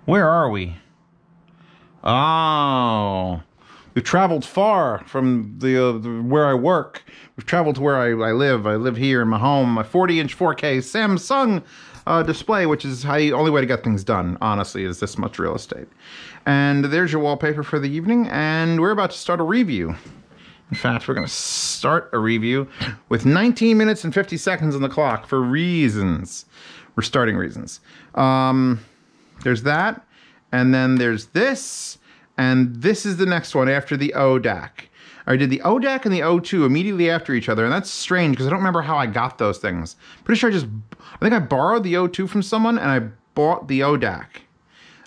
Where are we? Oh, we've traveled far from the where I work. We've traveled to where I live. I live here in my home. My 40-inch 4K Samsung display, which is the only way to get things done, honestly, is this much real estate. And there's your wallpaper for the evening, and we're about to start a review. In fact, we're going to start a review with 19 minutes and 50 seconds on the clock for reasons. We're starting reasons. There's that, and then there's this, and this is the next one after the ODAC. I did the ODAC and the O2 immediately after each other, and that's strange because I don't remember how I got those things. Pretty sure I think I borrowed the O2 from someone, and I bought the ODAC.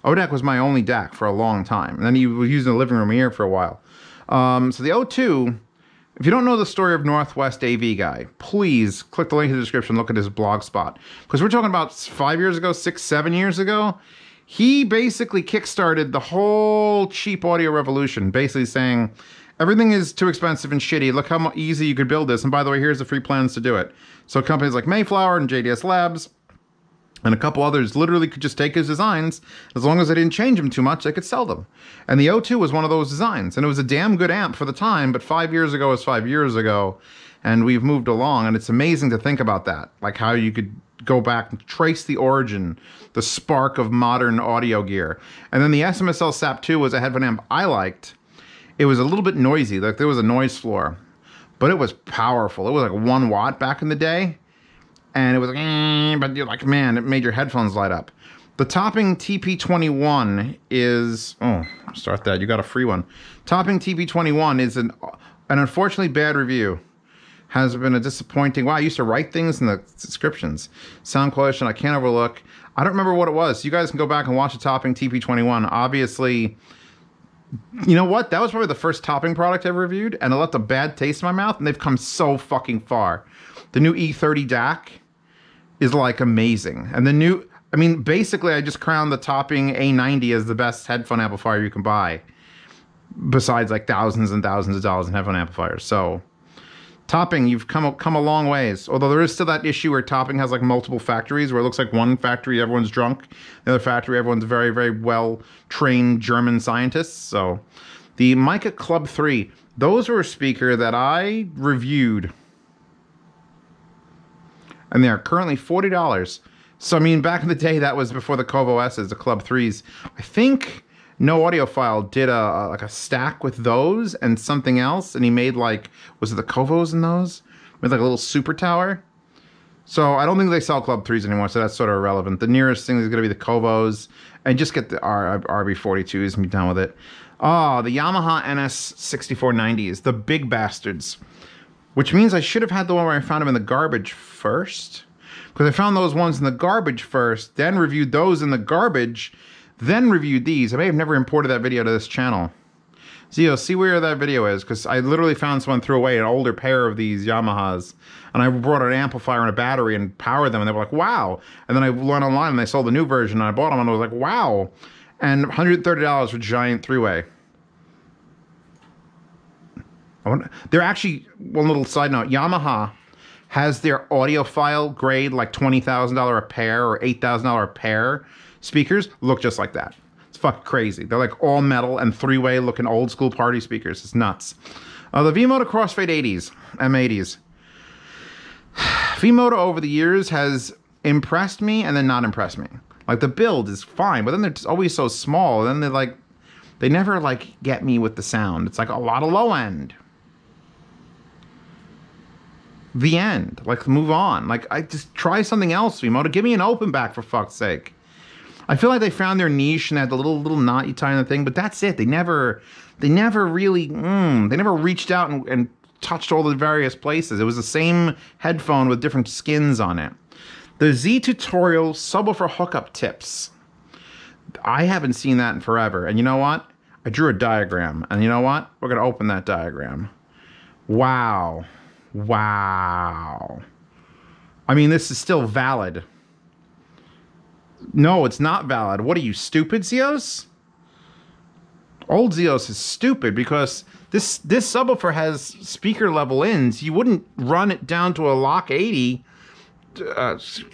ODAC was my only DAC for a long time, and then he was used in the living room here for a while. So the O2, if you don't know the story of Northwest AV guy, please click the link in the description, look at his blog spot. Because we're talking about 5 years ago, 6, 7 years ago. He basically kickstarted the whole cheap audio revolution, basically saying, everything is too expensive and shitty. Look how easy you could build this. And by the way, here's the free plans to do it. So companies like Mayflower and JDS Labs and a couple others literally could just take his designs. As long as they didn't change them too much, they could sell them. And the O2 was one of those designs. And it was a damn good amp for the time, but 5 years ago is 5 years ago. And we've moved along, and it's amazing to think about that. Like how you could go back and trace the origin, the spark of modern audio gear. And then the SMSL sApII was a headphone amp I liked. It was a little bit noisy, like there was a noise floor, but it was powerful. It was like 1 watt back in the day. And it was like, but you're like, man, it made your headphones light up. The Topping TP21 is, oh, start that, you got a free one. Topping TP21 is an unfortunately bad review. Has been a disappointing, wow, I used to write things in the descriptions. Sound quality I can't overlook. I don't remember what it was. You guys can go back and watch the Topping TP21. Obviously, you know what? That was probably the first Topping product I ever reviewed, and it left a bad taste in my mouth, and they've come so fucking far. The new E30 DAC is like amazing. And the new, I mean, basically I just crowned the Topping A90 as the best headphone amplifier you can buy. Besides like thousands and thousands of dollars in headphone amplifiers. So Topping, you've come a long ways. Although there is still that issue where Topping has like multiple factories where it looks like one factory everyone's drunk, the other factory everyone's very, very well trained German scientists. So the Micca Club 3, those were a speaker that I reviewed. And they are currently $40. So I mean, back in the day, that was before the Covo S's, the Club 3s. I think No Audiophile did like a stack with those and something else, and he made like, was it the Covos in those? Made like a little super tower. So I don't think they sell Club 3s anymore, so that's sort of irrelevant. The nearest thing is going to be the Covos, and just get the RB42s and be done with it. Oh, the Yamaha NS6490s, the big bastards. Which means I should have had the one where I found them in the garbage first. Because I found those ones in the garbage first, then reviewed those in the garbage, then reviewed these. I may have never imported that video to this channel. Zio, see where that video is, because I literally found someone threw away an older pair of these Yamahas, and I brought an amplifier and a battery and powered them, and they were like, wow. And then I went online and they sold the new version, and I bought them, and I was like, wow. And $130 for giant three-way. They're actually, one little side note, Yamaha has their audiophile grade like $20,000 a pair or $8,000 a pair speakers look just like that. It's fucking crazy. They're like all metal and three-way looking old school party speakers. It's nuts. The Vmoda Crossfade M80s. Vmoda over the years has impressed me and then not impressed me. Like the build is fine, but then they're always so small. And then they're like, they never like get me with the sound. It's like a lot of low end. The end. Like, move on. Like, I just try something else, Vmoda. Give me an open back, for fuck's sake. I feel like they found their niche and they had the little knot you tie in the thing, but that's it. They never really, they never reached out and touched all the various places. It was the same headphone with different skins on it. The Z Tutorial Subwoofer Hookup tips. I haven't seen that in forever. And you know what? I drew a diagram. And you know what? We're going to open that diagram. Wow. Wow. I mean, this is still valid. No, it's not valid. What are you, stupid, Zeos? Old Zeos is stupid because this subwoofer has speaker level ins. You wouldn't run it down to a Lock 80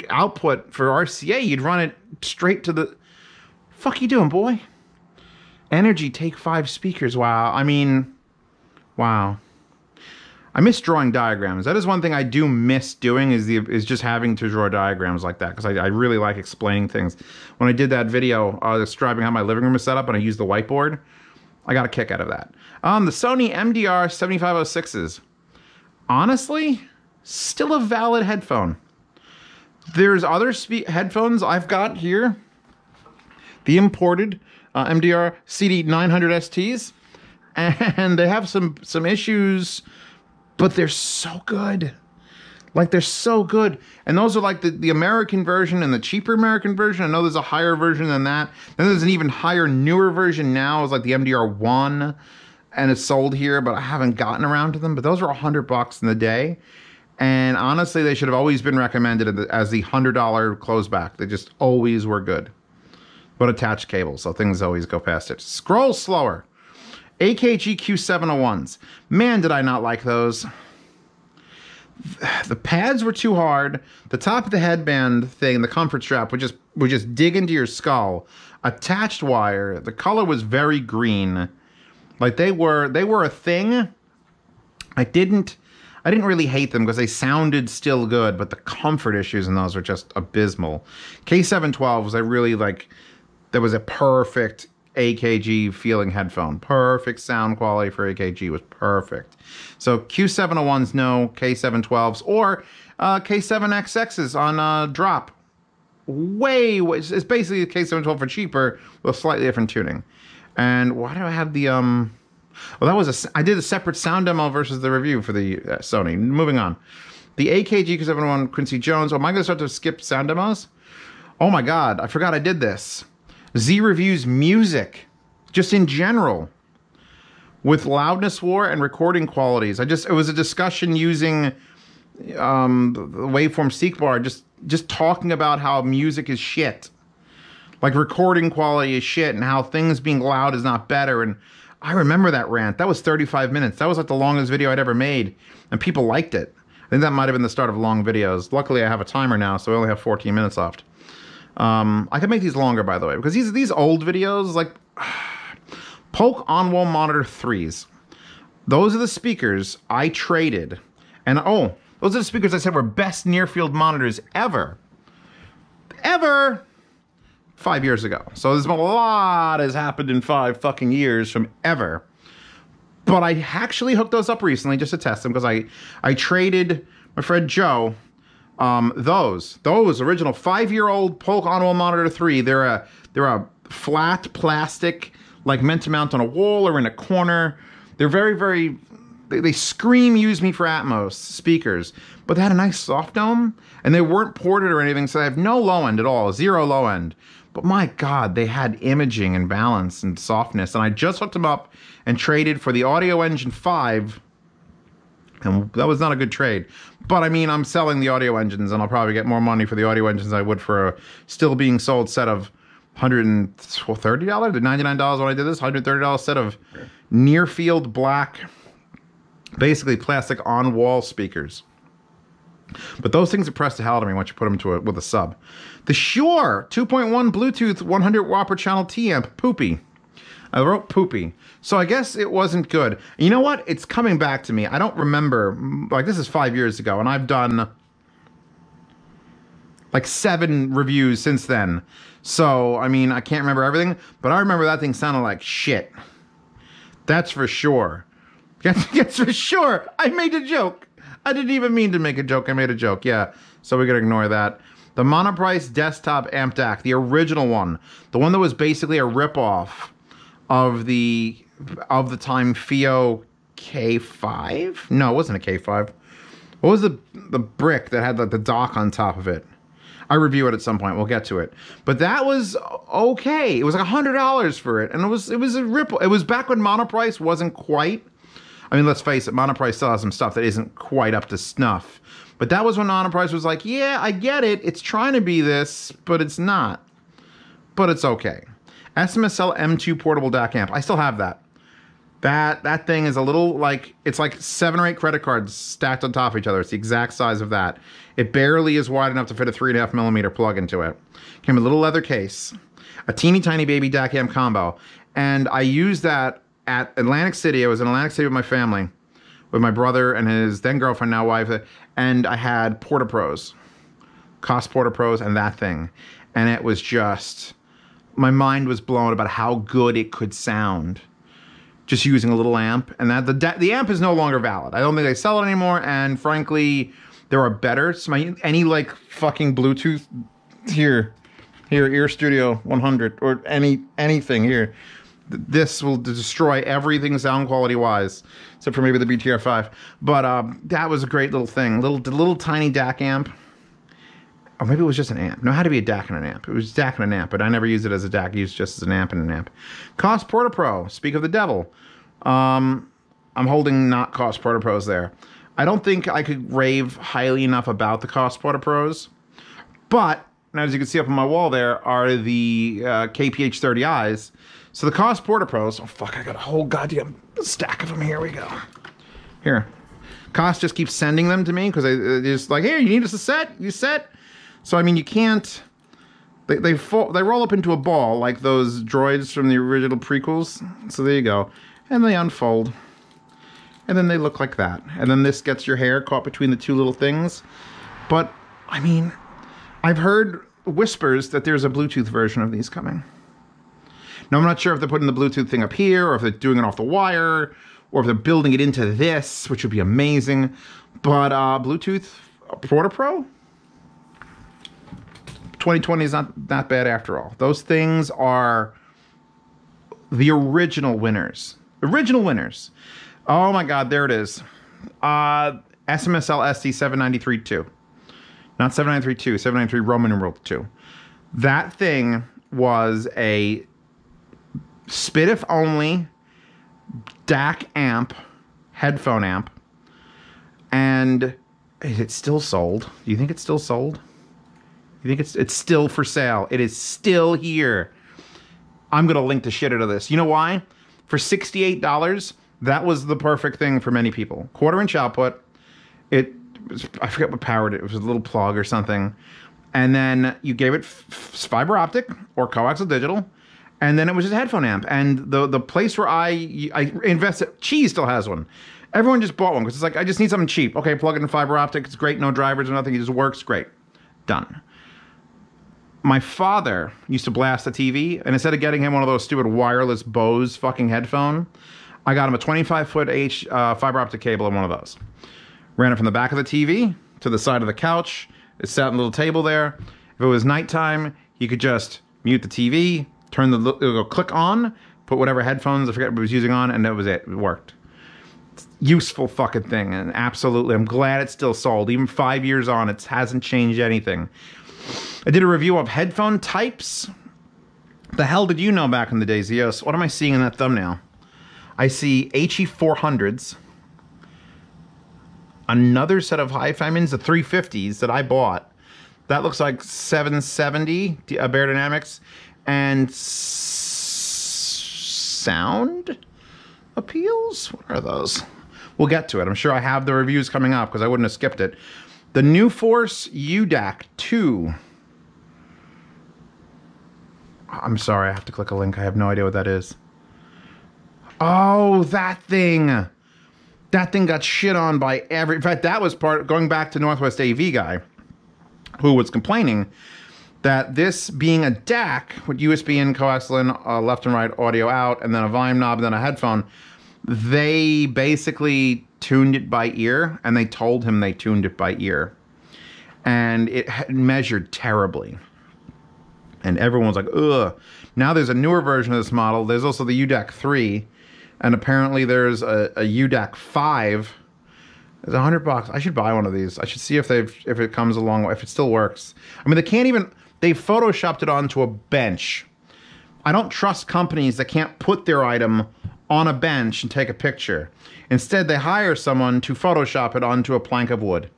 output for RCA. You'd run it straight to the fuck you doing, boy? Energy Take 5 speakers. Wow. I mean, wow. I miss drawing diagrams. That is one thing I do miss doing is just having to draw diagrams like that, because I really like explaining things. When I did that video describing how my living room is set up and I used the whiteboard, I got a kick out of that. The Sony Mdr 7506s. Honestly, still a valid headphone. There's other headphones I've got here. The imported Mdr CD900 STs. And they have some issues, but they're so good. Like, they're so good. And those are like the American version and the cheaper American version. I know there's a higher version than that. Then there's an even higher, newer version now. It's like the Mdr1, and it's sold here, but I haven't gotten around to them. But those are $100 in the day. And honestly, they should have always been recommended as the $100 closeback. They just always were good. But attached cable, so things always go past it. Scroll slower. AKG Q701s. Man, did I not like those. The pads were too hard. The top of the headband thing, the comfort strap, would just dig into your skull. Attached wire. The color was very green. Like, they were a thing. I didn't really hate them because they sounded still good, but the comfort issues in those were just abysmal. K712s, I really like. That was a perfect AKG feeling headphone. Perfect sound quality for AKG was perfect. So Q701s, no. K712s or K7XXs on drop. It's basically a K712 for cheaper with slightly different tuning. And why do I have the well, I did a separate sound demo versus the review for the Sony. Moving on. The AKG Q701 Quincy Jones. Oh, am I going to start to skip sound demos? Oh my God, I forgot I did this. Z reviews music, just in general, with loudness war and recording qualities. It was a discussion using the waveform seek bar, just talking about how music is shit. Like, recording quality is shit and how things being loud is not better. And I remember that rant. That was 35 minutes. That was like the longest video I'd ever made, and people liked it. I think that might have been the start of long videos. Luckily, I have a timer now, so I only have 14 minutes left. I could make these longer, by the way, because these old videos, like Polk on-wall monitor 3s. Those are the speakers I traded. And those are the speakers I said were best near-field monitors ever. 5 years ago. So there's a lot has happened in 5 fucking years from ever. But I actually hooked those up recently just to test them, because I traded my friend Joe those original 5-year-old Polk on-wall monitor 3. They're a flat plastic, like meant to mount on a wall or in a corner. They're very they scream use me for Atmos speakers, but they had a nice soft dome and they weren't ported or anything, so they have no low end at all, 0 low end. But my God, they had imaging and balance and softness, and I just hooked them up and traded for the Audio Engine 5. And that was not a good trade. But I mean, I'm selling the audio engines, and I'll probably get more money for the audio engines than I would for a still being sold set of $130, $99 when I did this, $130 set of near field black, basically plastic on-wall speakers. But those things impress the hell out of me once you put them with a sub. The Shure 2.1 Bluetooth 100 watt per channel T-amp, poopy. I wrote poopy. So I guess it wasn't good. And you know what? It's coming back to me. I don't remember. Like, this is 5 years ago, and I've done like 7 reviews since then. So, I mean, I can't remember everything, but I remember that thing sounded like shit. That's for sure. That's for sure. I made a joke. I didn't even mean to make a joke. I made a joke. Yeah. So we gotta ignore that. The Monoprice Desktop Amp Dac, the original one. The one that was basically a ripoff of the time FiiO K5? No, it wasn't a K5. What was the brick that had the dock on top of it? I review it at some point. We'll get to it. But that was okay. It was like $100 for it, and it was a ripple. It was back when Monoprice wasn't quite. I mean, let's face it, Monoprice still has some stuff that isn't quite up to snuff. But that was when Monoprice was like, yeah, I get it. It's trying to be this, but it's not. But it's okay. SMSL M2 portable DAC amp. I still have that. That thing is a little like, it's like 7 or 8 credit cards stacked on top of each other. It's the exact size of that. It barely is wide enough to fit a 3.5mm plug into it. Came with a little leather case. a teeny tiny baby DAC amp combo. And I used that at Atlantic City. I was in Atlantic City with my family, with my brother and his then girlfriend, now wife. And I had Porta Pros, Koss Porta Pros, and that thing. And it was just, my mind was blown about how good it could sound just using a little amp. And that the amp is no longer valid. I don't think they sell it anymore. And frankly, there are better. Any like fucking Bluetooth here, Ear Studio 100 or anything here. This will destroy everything sound quality wise, except for maybe the BTR5. But that was a great little thing. Little tiny DAC amp. Or maybe it was just an amp. No, it had to be a DAC and an amp. It was DAC and an amp, but I never used it as a DAC. I used it just as an amp and an amp. Koss Porta Pro. Speak of the devil. I'm holding not Koss Porta Pros there. I don't think I could rave highly enough about the Koss Porta Pros. But, as you can see up on my wall there, are the KPH-30Is. So the Koss Porta Pros... Oh, fuck, I got a whole goddamn stack of them. Here we go. Here. Koss just keeps sending them to me, because they're just like, here, you need us a set? You set? So, I mean, you can't... They roll up into a ball, like those droids from the original prequels. So there you go. And they unfold. And then they look like that. And then this gets your hair caught between the two little things. But, I mean, I've heard whispers that there's a Bluetooth version of these coming. Now, I'm not sure if they're putting the Bluetooth thing up here, or if they're doing it off the wire, or if they're building it into this, which would be amazing. But Bluetooth Porta Pro? 2020 is not that bad after all. Those things are the original winners. Original winners. Oh my God, there it is. SMSL ST793-2. Not 793-2, 793 Roman numeral 2. That thing was a SPDIF only DAC amp, headphone amp. And is it still sold? Do you think it's still sold? You think it's still for sale? It is still here. I'm gonna link the shit out of this. You know why? For $68, that was the perfect thing for many people. 1/4-inch output. It was, I forget what powered it. It was a little plug or something. And then you gave it fiber optic or coaxial digital. And then it was just a headphone amp. And the place where I invested, Cheese still has one. Everyone just bought one because it's like, I just need something cheap. Okay, plug it in fiber optic. It's great. No drivers or nothing. It just works great. Done. My father used to blast the TV, and instead of getting him one of those stupid wireless Bose fucking headphone, I got him a 25-foot fiber optic cable and one of those. Ran it from the back of the TV to the side of the couch. It sat on a little table there. If it was nighttime, he could just mute the TV, turn the, it'll go click on, put whatever headphones, I forget what he was using on, and that was it. It worked. Useful fucking thing, and absolutely, I'm glad it's still sold. Even 5 years on, it hasn't changed anything. I did a review of headphone types. The hell did you know back in the days? Yes. What am I seeing in that thumbnail? I see HE-400s. Another set of HiFimans, the 350s that I bought. That looks like 770 Beyerdynamics. And sound appeals? What are those? We'll get to it. I'm sure I have the reviews coming up because I wouldn't have skipped it. The NuForce UDAC 2. I'm sorry, I have to click a link. I have no idea what that is. Oh, that thing. That thing got shit on by every... In fact, that was going back to Northwest AV guy, who was complaining that this being a DAC with USB in, coaxial in, left and right audio out, and then a volume knob, and then a headphone, they basically tuned it by ear, and they told him they tuned it by ear. And it measured terribly. And everyone was like, ugh. Now there's a newer version of this model. There's also the UDAC 3. And apparently there's a UDAC 5. It's $100. I should buy one of these. I should see if it comes along, if it still works. I mean, they can't even... They've photoshopped it onto a bench. I don't trust companies that can't put their item on a bench and take a picture. Instead, they hire someone to Photoshop it onto a plank of wood.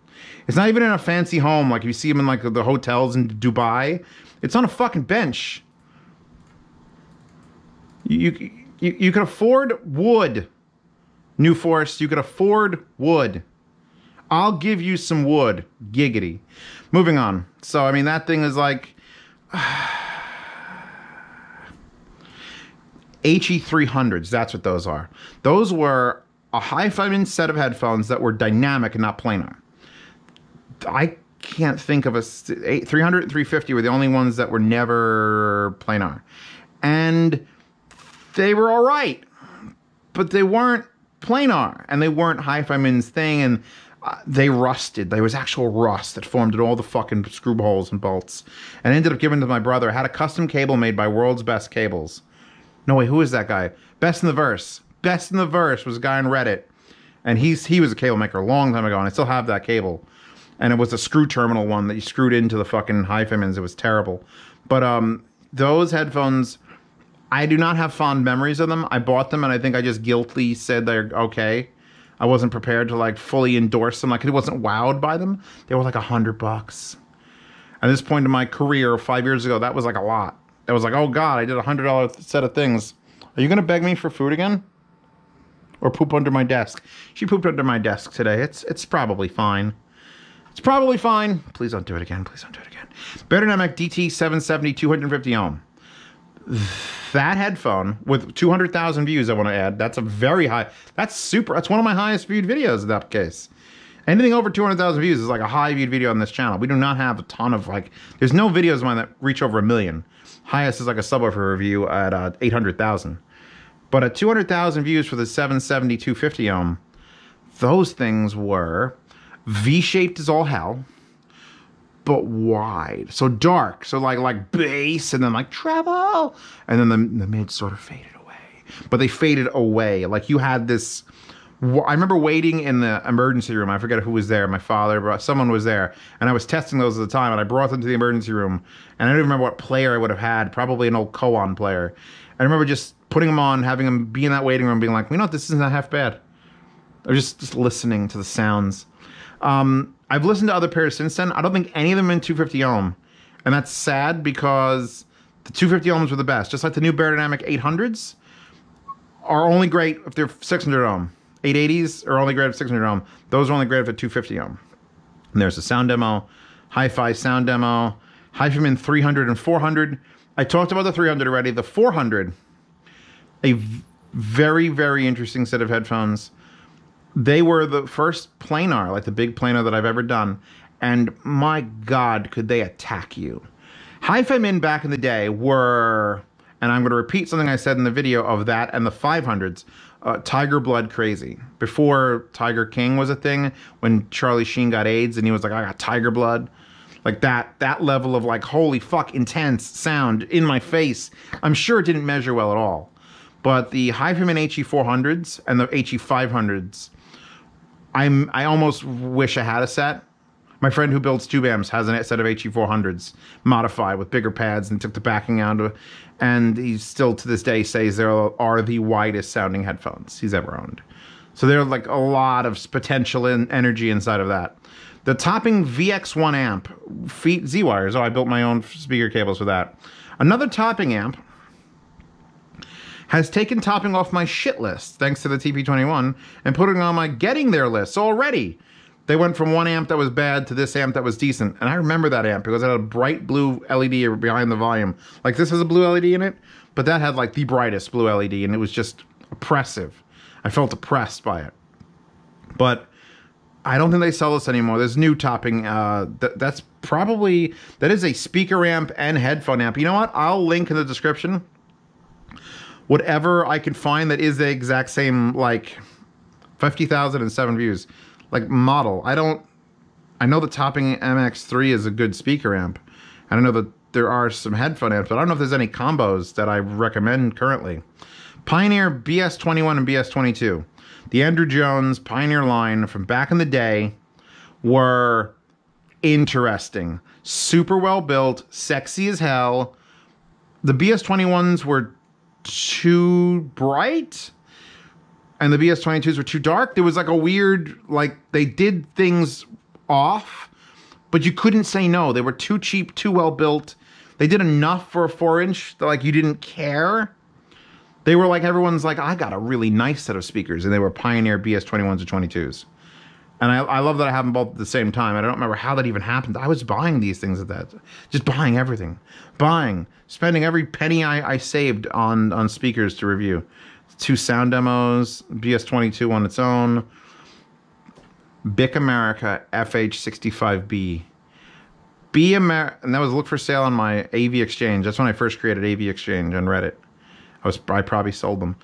It's not even in a fancy home like you see them in like the hotels in Dubai. It's on a fucking bench. You can afford wood. NuForce, you can afford wood. I'll give you some wood. Giggity. Moving on. So, I mean, that thing is like... HE-300s, that's what those are. Those were a HiFiman set of headphones that were dynamic and not planar. I can't think of 300 and 350 were the only ones that were never planar. And they were all right, but they weren't planar, and they weren't HiFiman's thing, and they rusted. There was actual rust that formed in all the fucking screw holes and bolts. And I ended up giving it to my brother. I had a custom cable made by World's Best Cables. No, wait, who is that guy? Best in the Verse. Best in the Verse was a guy on Reddit. And he was a cable maker a long time ago, and I still have that cable. And it was a screw terminal one that you screwed into the fucking HiFimans. It was terrible. But those headphones, I do not have fond memories of them. I bought them, and I think I just guiltily said they're okay. I wasn't prepared to like fully endorse them. Like, I wasn't wowed by them. They were like $100. At this point in my career, 5 years ago, that was like a lot. That was like, oh God, I did $100 set of things. Are you gonna beg me for food again? Or poop under my desk? She pooped under my desk today. It's probably fine. It's probably fine. Please don't do it again. Please don't do it again. Berdynamic DT770 250 ohm. That headphone with 200,000 views, I want to add. That's a very high. That's one of my highest viewed videos in that case. Anything over 200,000 views is like a high viewed video on this channel. We do not have a ton of like. There's no videos of mine that reach over 1 million. Highest is like a subwoofer review at 800,000. But at 200,000 views for the 770 250 ohm, those things were V-shaped as all hell, but wide. So dark. So like bass and then like treble. And then the mids sort of faded away. But they faded away. Like you had this. I remember waiting in the emergency room. I forget who was there. My father, but someone was there. And I was testing those at the time. And I brought them to the emergency room. And I don't remember what player I would have had. Probably an old Koan player. I remember just putting them on, having them be in that waiting room, being like, you know what, this isn't half bad. Or just listening to the sounds. I've listened to other pairs since then. I don't think any of them in 250 ohm. And that's sad because the 250 ohms were the best. Just like the new Berdynamic 800s are only great if they're 600 ohm. 880s are only great at 600 ohm. Those are only great at 250 ohm. And there's a sound demo, hi-fi sound demo, HiFiman 300 and 400. I talked about the 300 already. The 400, a very, very interesting set of headphones. They were the first planar, like the big planar that I've ever done. And my God, could they attack you. HiFiman back in the day were, and I'm going to repeat something I said in the video of that and the 500s, Tiger Blood crazy. Before Tiger King was a thing, when Charlie Sheen got AIDS and he was like, I got Tiger Blood. Like that level of like, holy fuck, intense sound in my face. I'm sure it didn't measure well at all. But the HiFiman HE-400s and the HE-500s, I almost wish I had a set. My friend who builds tube amps has a set of HE-400s modified with bigger pads and took the backing out, and he still to this day says they are the widest sounding headphones he's ever owned. So there's like a lot of potential and energy inside of that. The topping VX1 amp, Z-wires. Oh, I built my own speaker cables for that. Another topping amp has taken topping off my shit list, thanks to the TP21, and put it on my getting there list. So already, they went from one amp that was bad to this amp that was decent. And I remember that amp because it had a bright blue LED behind the volume. Like this has a blue LED in it, but that had like the brightest blue LED, and it was just oppressive. I felt oppressed by it. But I don't think they sell this anymore. There's new topping. That is a speaker amp and headphone amp. You know what? I'll link in the description whatever I can find that is the exact same, like 50,007 views, like model. I know the topping MX3 is a good speaker amp. And I know that there are some headphone amps, but I don't know if there's any combos that I recommend currently. Pioneer BS21 and BS22. The Andrew Jones Pioneer line from back in the day were interesting. Super well built, sexy as hell. The BS21s were too bright, and the BS22s were too dark. There was like a weird, like they did things off, but you couldn't say no. They were too cheap, too well built. They did enough for a 4-inch that like you didn't care. They were like, everyone's like, I got a really nice set of speakers, and they were Pioneer BS21s or 22s. And I love that I have them both at the same time. I don't remember how that even happened. I was buying these things at that. Just buying everything. Spending every penny I saved on speakers to review. 2 sound demos, BS22 on its own. Bic America FH65B. And that was look for sale on my AV Exchange. That's when I first created AV Exchange on Reddit. I probably sold them.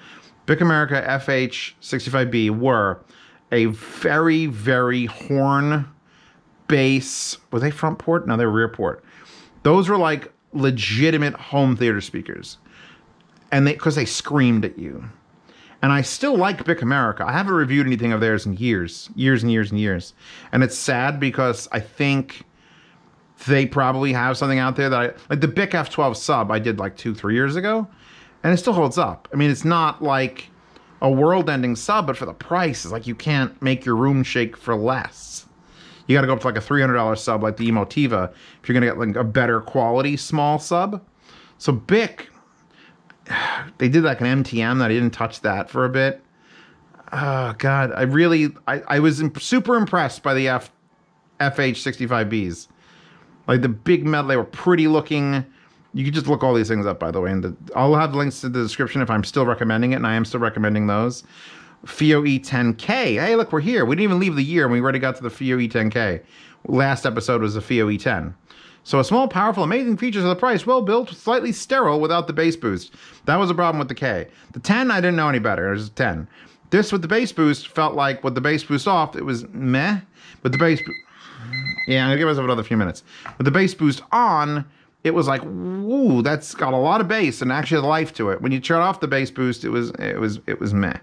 Bic America FH65B were a very, very horn bass. Were they front port? No, they were rear port. Those were like legitimate home theater speakers. And because they screamed at you. And I still like Bic America. I haven't reviewed anything of theirs in years. Years and years and years. And it's sad because I think they probably have something out there that like the Bic F12 sub I did like 2-3 years ago. And it still holds up. I mean, it's not like a world-ending sub, but for the price, it's like you can't make your room shake for less. You got to go up to like a $300 sub like the Emotiva if you're going to get like a better quality small sub. So Bic, they did like an MTM that I didn't touch that for a bit. Oh, God. I was super impressed by the FH65Bs. Like the big metal, they were pretty looking. You can just look all these things up, by the way. And I'll have links to the description if I'm still recommending it, and I am still recommending those. FiiO E10k. Hey, look, we're here. We didn't even leave the year, and we already got to the FiiO E10k. Last episode was the FiiO E10. So a small, powerful, amazing features of the price, well built, slightly sterile without the bass boost. That was a problem with the K. The 10, I didn't know any better. It was 10. This with the bass boost felt like with the bass boost off, it was meh. With the bass yeah, I'm gonna give myself another few minutes. With the bass boost on, it was like, woo, that's got a lot of bass and actually life to it. When you turn off the bass boost, it was meh.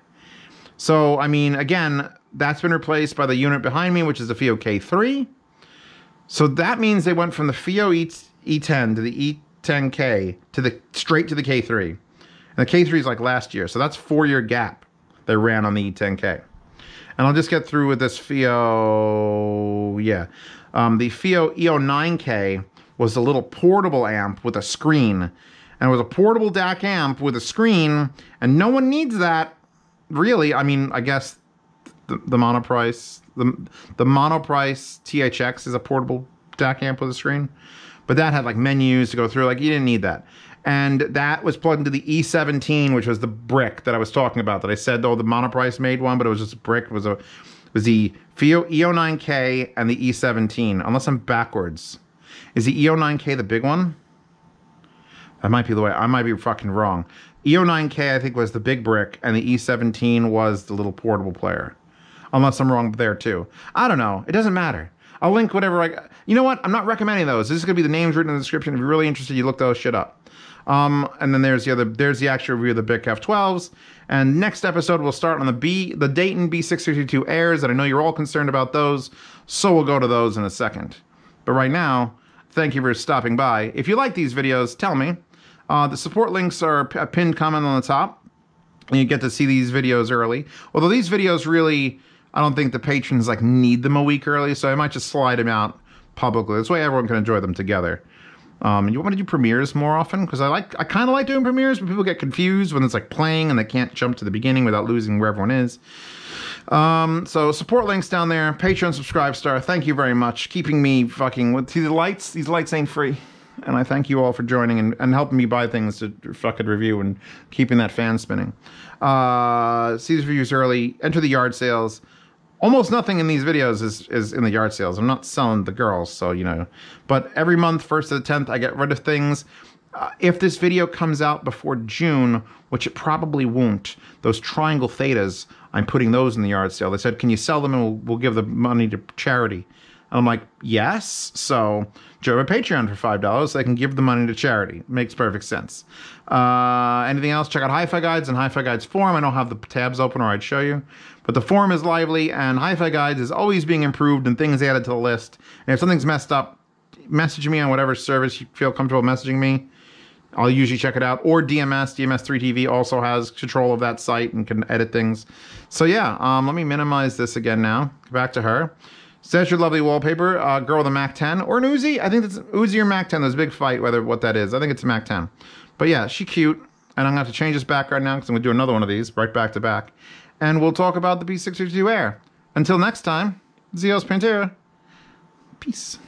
So, I mean, again, that's been replaced by the unit behind me, which is the FiiO K3. So that means they went from the FiiO E10 to the E10K to straight to the K3. And the K3 is like last year. So that's a 4-year gap they ran on the E10K. And I'll just get through with this FiiO, yeah. The FiiO E09k was a little portable amp with a screen. And it was a portable DAC amp with a screen, and no one needs that, really. I mean, I guess the Monoprice THX is a portable DAC amp with a screen. But that had like menus to go through, like you didn't need that. And that was plugged into the E17, which was the brick that I was talking about, that I said, oh, the Monoprice made one, but it was just a brick. It was the FiiO E09k and the E17, unless I'm backwards. Is the E09k the big one? That might be the way. I might be fucking wrong. E09k, I think, was the big brick, and the E17 was the little portable player. Unless I'm wrong there, too. I don't know. It doesn't matter. I'll link whatever You know what? I'm not recommending those. This is going to be the names written in the description. If you're really interested, you look those shit up. And then there's the actual review of the Bic F12s. And next episode, we'll start on the Dayton B662 Airs, and I know you're all concerned about those, so we'll go to those in a second. But right now, thank you for stopping by. If you like these videos, tell me. The support links are a pinned comment on the top, and you get to see these videos early. Although these videos really, I don't think the patrons like need them a week early, so I might just slide them out publicly. This way everyone can enjoy them together. You want to do premieres more often? Because I kind of like doing premieres, but people get confused when it's like playing and they can't jump to the beginning without losing where everyone is. So support links down there. Patreon subscribe star. Thank you very much. Keeping me fucking with the lights. These lights ain't free. And I thank you all for joining and helping me buy things to fucking review and keeping that fan spinning. See these reviews early. Enter the yard sales. Almost nothing in these videos is in the yard sales. I'm not selling the girls, so, you know. But every month, 1st to the 10th, I get rid of things. If this video comes out before June, which it probably won't, those triangle thetas, I'm putting those in the yard sale. They said, can you sell them and we'll give the money to charity? And I'm like, yes. So join my Patreon for $5 so I can give the money to charity. Makes perfect sense. Anything else? Check out Hi-Fi Guides and Hi-Fi Guides forum. I don't have the tabs open or I'd show you. But the forum is lively, and Hi-Fi Guides is always being improved and things added to the list. And if something's messed up, message me on whatever service you feel comfortable messaging me. I'll usually check it out. Or DMS. DMS3TV also has control of that site and can edit things. So yeah, let me minimize this again now. Back to her. So that's your lovely wallpaper. Girl with a Mac 10. Or an Uzi. I think it's Uzi or Mac 10. There's a big fight what that is. I think it's a Mac 10. But yeah, she's cute. And I'm going to have to change this background now because I'm going to do another one of these right back to back. And we'll talk about the B662 Air. Until next time, Zeos Pantera. Peace.